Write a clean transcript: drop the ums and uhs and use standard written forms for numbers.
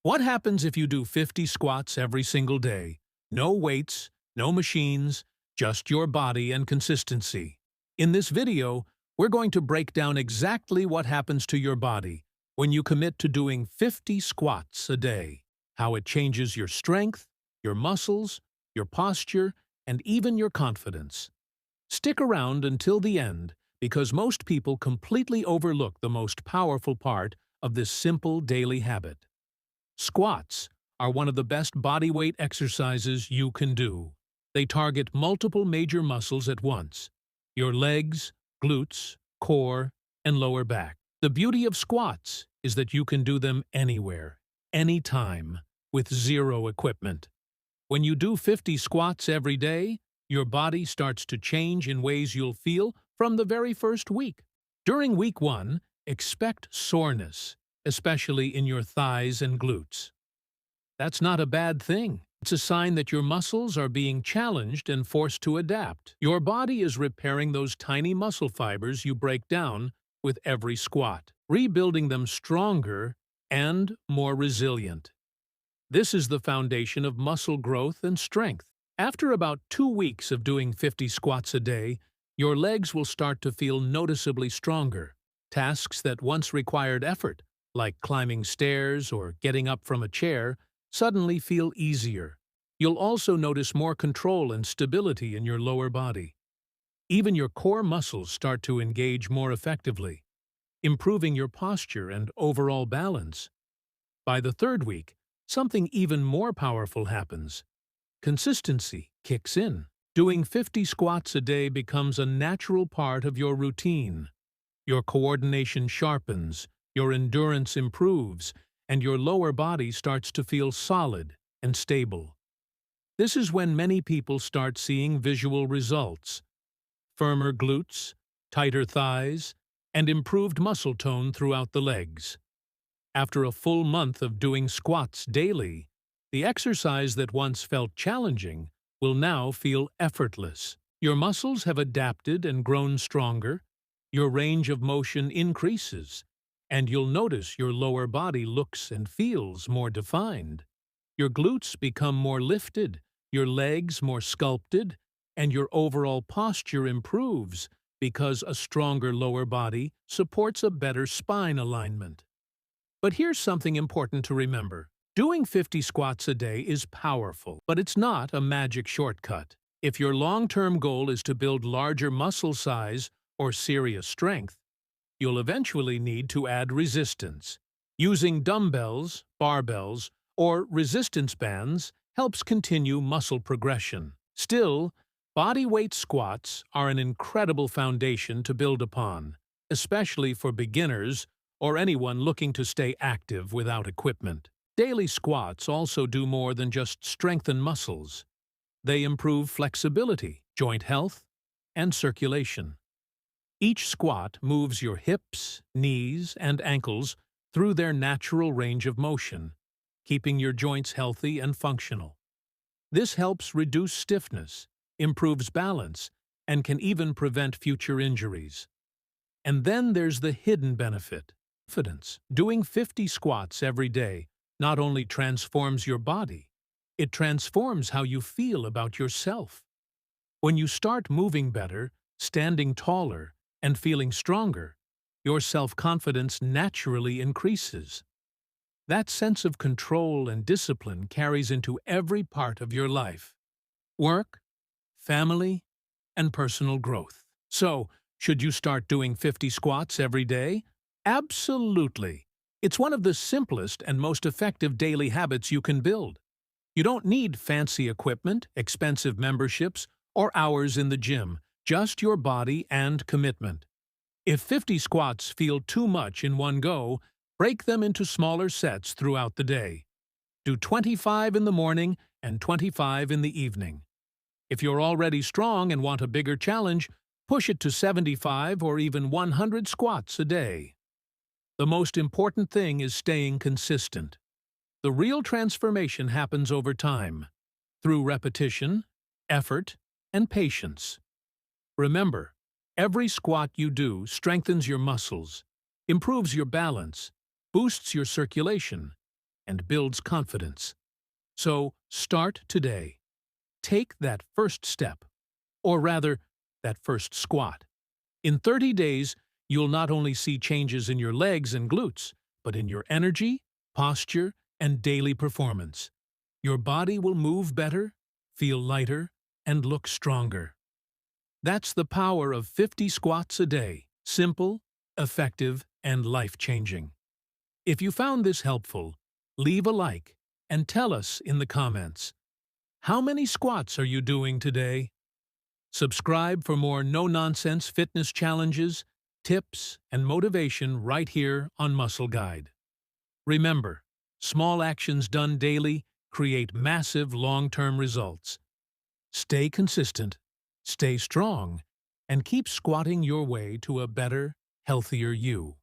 What happens if you do 50 squats every single day? No weights, no machines, just your body and consistency. In this video, we're going to break down exactly what happens to your body when you commit to doing 50 squats a day, how it changes your strength, your muscles, your posture, and even your confidence. Stick around until the end because most people completely overlook the most powerful part of this simple daily habit. Squats are one of the best bodyweight exercises you can do. They target multiple major muscles at once: your legs, glutes, core, and lower back. The beauty of squats is that you can do them anywhere, anytime, with zero equipment. When you do 50 squats every day, your body starts to change in ways you'll feel from the very first week. During week 1, expect soreness, especially in your thighs and glutes. That's not a bad thing. It's a sign that your muscles are being challenged and forced to adapt. Your body is repairing those tiny muscle fibers you break down with every squat, rebuilding them stronger and more resilient. This is the foundation of muscle growth and strength. After about 2 weeks of doing 50 squats a day, your legs will start to feel noticeably stronger. Tasks that once required effort, like climbing stairs or getting up from a chair, suddenly feel easier. You'll also notice more control and stability in your lower body. Even your core muscles start to engage more effectively, improving your posture and overall balance. By the 3rd week, something even more powerful happens. Consistency kicks in. Doing 50 squats a day becomes a natural part of your routine. Your coordination sharpens, your endurance improves, and your lower body starts to feel solid and stable. This is when many people start seeing visual results: firmer glutes, tighter thighs, and improved muscle tone throughout the legs. After a full month of doing squats daily, the exercise that once felt challenging will now feel effortless. Your muscles have adapted and grown stronger, your range of motion increases, and you'll notice your lower body looks and feels more defined. Your glutes become more lifted, your legs more sculpted, and your overall posture improves because a stronger lower body supports a better spine alignment. But here's something important to remember. Doing 50 squats a day is powerful, but it's not a magic shortcut. If your long-term goal is to build larger muscle size or serious strength, you'll eventually need to add resistance. Using dumbbells, barbells, or resistance bands helps continue muscle progression. Still, body weight squats are an incredible foundation to build upon, especially for beginners or anyone looking to stay active without equipment. Daily squats also do more than just strengthen muscles. They improve flexibility, joint health, and circulation. Each squat moves your hips, knees, and ankles through their natural range of motion, keeping your joints healthy and functional. This helps reduce stiffness, improves balance, and can even prevent future injuries. And then there's the hidden benefit: confidence. Doing 50 squats every day not only transforms your body, it transforms how you feel about yourself. When you start moving better, standing taller, and feeling stronger, your self-confidence naturally increases. That sense of control and discipline carries into every part of your life: work, family, and personal growth. So, should you start doing 50 squats every day? Absolutely! It's one of the simplest and most effective daily habits you can build. You don't need fancy equipment, expensive memberships, or hours in the gym, just your body and commitment. If 50 squats feel too much in one go, break them into smaller sets throughout the day. Do 25 in the morning and 25 in the evening. If you're already strong and want a bigger challenge, push it to 75 or even 100 squats a day. The most important thing is staying consistent. The real transformation happens over time, through repetition, effort, and patience. Remember, every squat you do strengthens your muscles, improves your balance, boosts your circulation, and builds confidence. So start today. Take that first step, or rather, that first squat. In 30 days, you'll not only see changes in your legs and glutes, but in your energy, posture, and daily performance. Your body will move better, feel lighter, and look stronger. That's the power of 50 squats a day. Simple, effective, and life-changing. If you found this helpful, leave a like and tell us in the comments. How many squats are you doing today? Subscribe for more no-nonsense fitness challenges, tips, and motivation right here on Muscle Guide. Remember, small actions done daily create massive long-term results. Stay consistent, stay strong, and keep squatting your way to a better, healthier you.